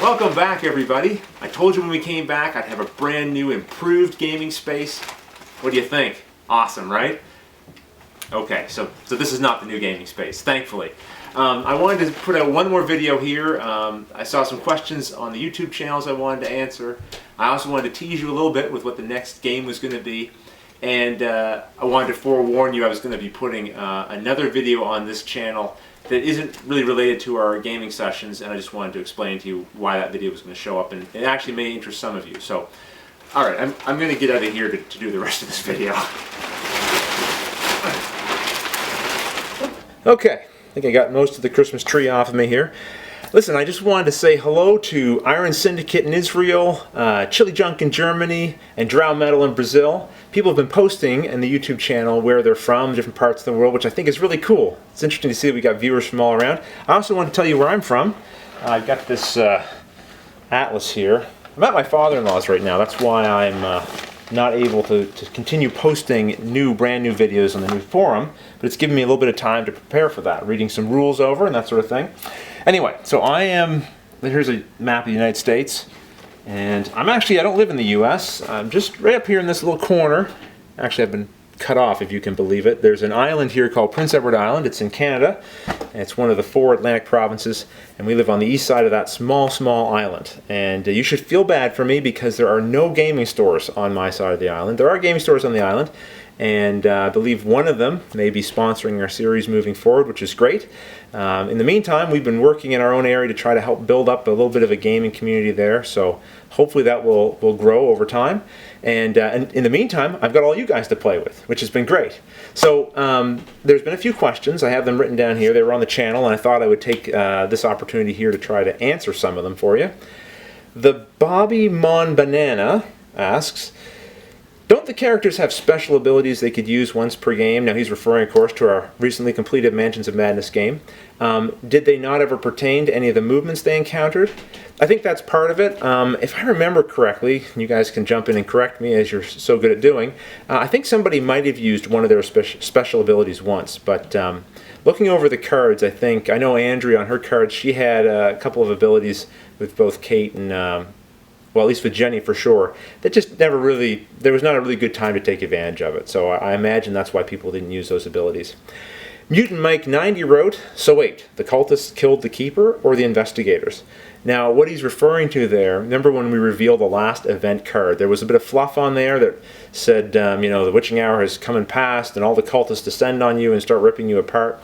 Welcome back, everybody. I told you when we came back I'd have a brand new improved gaming space. What do you think? Awesome, right? Okay, so this is not the new gaming space, thankfully. I wanted to put out one more video here. I saw some questions on the YouTube channels I wanted to answer. I also wanted to tease you a little bit with what the next game was going to be. And I wanted to forewarn you I was going to be putting another video on this channel that isn't really related to our gaming sessions, and I just wanted to explain to you why that video was going to show up, and it actually may interest some of you. So, alright, I'm going to get out of here to do the rest of this video. Okay, I think I got most of the Christmas tree off of me here. Listen, I just wanted to say hello to Iron Syndicate in Israel, Chili Junk in Germany, and Drow Metal in Brazil. People have been posting in the YouTube channel where they're from, different parts of the world, which I think is really cool. It's interesting to see that we got viewers from all around. I also want to tell you where I'm from. I've got this atlas here. I'm at my father-in-law's right now. That's why I'm not able to continue posting brand new videos on the new forum, but it's given me a little bit of time to prepare for that, reading some rules over and that sort of thing. Anyway, so here's a map of the United States, and I don't live in the US. I'm just right up here in this little corner. Actually, I've been cut off, if you can believe it. There's an island here called Prince Edward Island. It's in Canada, and it's one of the 4 Atlantic provinces, and we live on the east side of that small island. And you should feel bad for me because there are no gaming stores on my side of the island. There are gaming stores on the island, and I believe one of them may be sponsoring our series moving forward, which is great. In the meantime, we've been working in our own area to try to help build up a little bit of a gaming community there, so hopefully that will grow over time. And in the meantime, I've got all you guys to play with, which has been great. So there's been a few questions. I have them written down here. They were on the channel, and I thought I would take this opportunity here to try to answer some of them for you. The Bobby Mon Banana asks, don't the characters have special abilities they could use once per game? Now he's referring, of course, to our recently completed Mansions of Madness game. Did they not ever pertain to any of the movements they encountered? I think that's part of it. If I remember correctly, you guys can jump in and correct me as you're so good at doing, I think somebody might have used one of their special abilities once, but looking over the cards, I know Andrea on her cards, she had a couple of abilities with both Kate and well, at least with Jenny for sure, that just never really, there was not a really good time to take advantage of it. So I imagine that's why people didn't use those abilities. Mutant Mike 90 wrote, so wait, the cultists killed the keeper or the investigators? Now what he's referring to there, remember when we revealed the last event card, there was a bit of fluff on there that said, the witching hour has come and passed and all the cultists descend on you and start ripping you apart.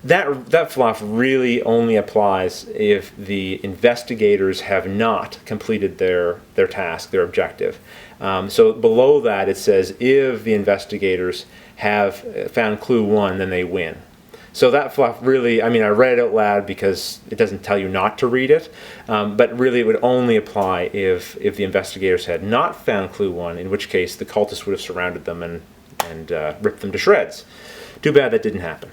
That fluff really only applies if the investigators have not completed their task, their objective. So below that it says if the investigators have found clue 1, then they win. So that fluff really, I read it out loud because it doesn't tell you not to read it, but really it would only apply if the investigators had not found clue 1, in which case the cultists would have surrounded them and ripped them to shreds. Too bad that didn't happen.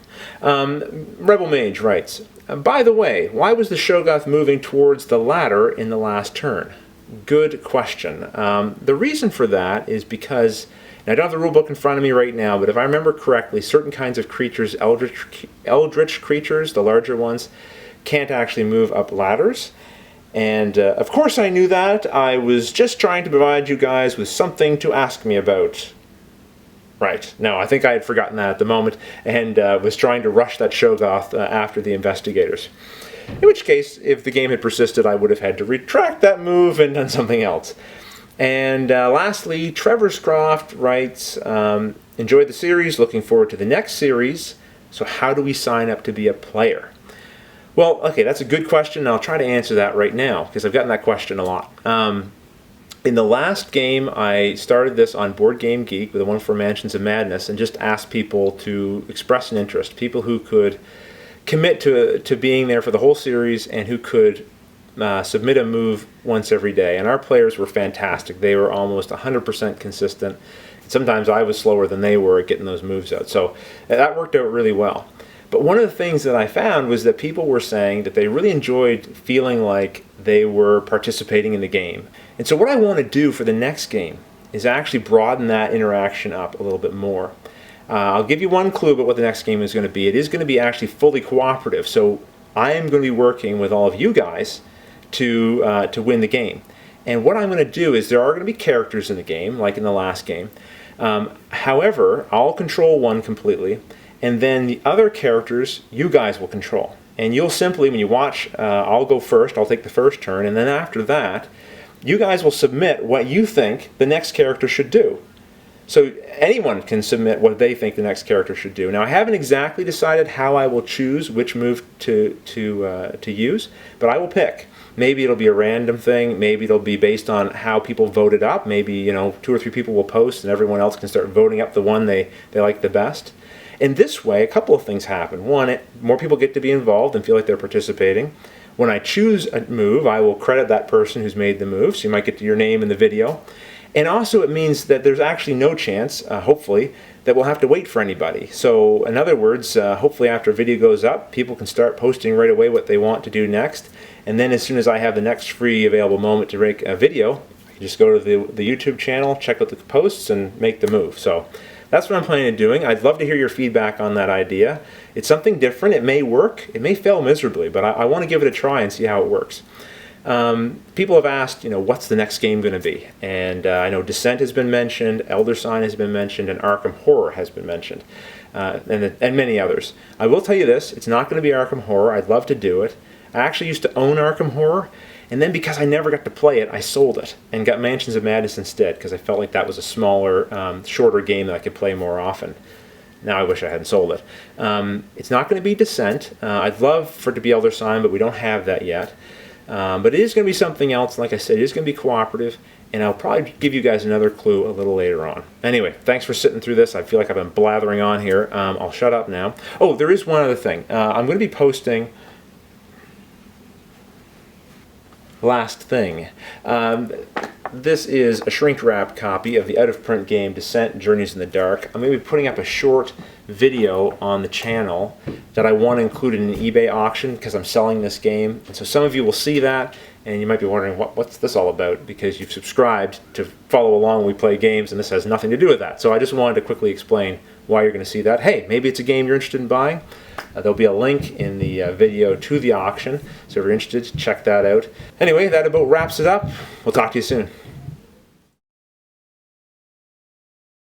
Rebel Mage writes, by the way, why was the Shoggoth moving towards the ladder in the last turn? Good question. The reason for that is because, and I don't have the rulebook in front of me right now, but if I remember correctly, certain kinds of creatures, eldritch creatures, the larger ones, can't actually move up ladders. And of course I knew that. I was just trying to provide you guys with something to ask me about. Right. No, I think I had forgotten that at the moment and was trying to rush that Shoggoth after the investigators. In which case, if the game had persisted, I would have had to retract that move and done something else. And lastly, Trevor Scroft writes, enjoyed the series, looking forward to the next series. So how do we sign up to be a player? Well, okay, that's a good question, and I'll try to answer that right now, because I've gotten that question a lot. In the last game, I started this on Board Game Geek with the one for Mansions of Madness and just asked people to express an interest, people who could commit to being there for the whole series and who could submit a move once every day. And our players were fantastic. They were almost 100% consistent. Sometimes I was slower than they were at getting those moves out. So that worked out really well. But one of the things that I found was that people were saying that they really enjoyed feeling like they were participating in the game. And so what I want to do for the next game is actually broaden that interaction up a little bit more. I'll give you one clue about what the next game is going to be. It is going to be actually fully cooperative. So I am going to be working with all of you guys to win the game. And what I'm going to do is there are going to be characters in the game, like in the last game. However, I'll control one completely, and then the other characters you guys will control. And you'll simply, when you watch, I'll go first, I'll take the first turn, and then after that, you guys will submit what you think the next character should do. So anyone can submit what they think the next character should do. Now, I haven't exactly decided how I will choose which move to use, but I will pick. Maybe it'll be a random thing. Maybe it'll be based on how people voted up. Maybe, you know, 2 or 3 people will post and everyone else can start voting up the one they like the best. In this way, a couple of things happen. One, more people get to be involved and feel like they're participating. When I choose a move, I will credit that person who's made the move, so you might get your name in the video. And also it means that there's actually no chance, hopefully, that we'll have to wait for anybody. So in other words, hopefully after a video goes up, people can start posting right away what they want to do next. And then as soon as I have the next free available moment to make a video, I can just go to the YouTube channel, check out the posts, and make the move. So that's what I'm planning on doing. I'd love to hear your feedback on that idea. It's something different. It may work. It may fail miserably, but I want to give it a try and see how it works. People have asked, you know, what's the next game going to be? And I know Descent has been mentioned, Elder Sign has been mentioned, and Arkham Horror has been mentioned, and many others. I will tell you this, it's not going to be Arkham Horror. I'd love to do it. I actually used to own Arkham Horror, and then because I never got to play it, I sold it and got Mansions of Madness instead, because I felt like that was a smaller, shorter game that I could play more often. Now I wish I hadn't sold it. It's not going to be Descent. I'd love for it to be Elder Sign, but we don't have that yet. But it is going to be something else. Like I said, it is going to be cooperative, and I'll probably give you guys another clue a little later on. Anyway, thanks for sitting through this. I feel like I've been blathering on here. I'll shut up now. Oh, there is one other thing. I'm going to be posting... Last thing. This is a shrink-wrap copy of the out-of-print game Descent: Journeys in the Dark. I'm going to be putting up a short video on the channel that I want to include in an eBay auction because I'm selling this game. And so some of you will see that, and you might be wondering, what's this all about? Because you've subscribed to follow along when we play games, and this has nothing to do with that. So I just wanted to quickly explain why you're going to see that. Hey, maybe it's a game you're interested in buying. There'll be a link in the video to the auction, so if you're interested, check that out. Anyway, that about wraps it up. We'll talk to you soon.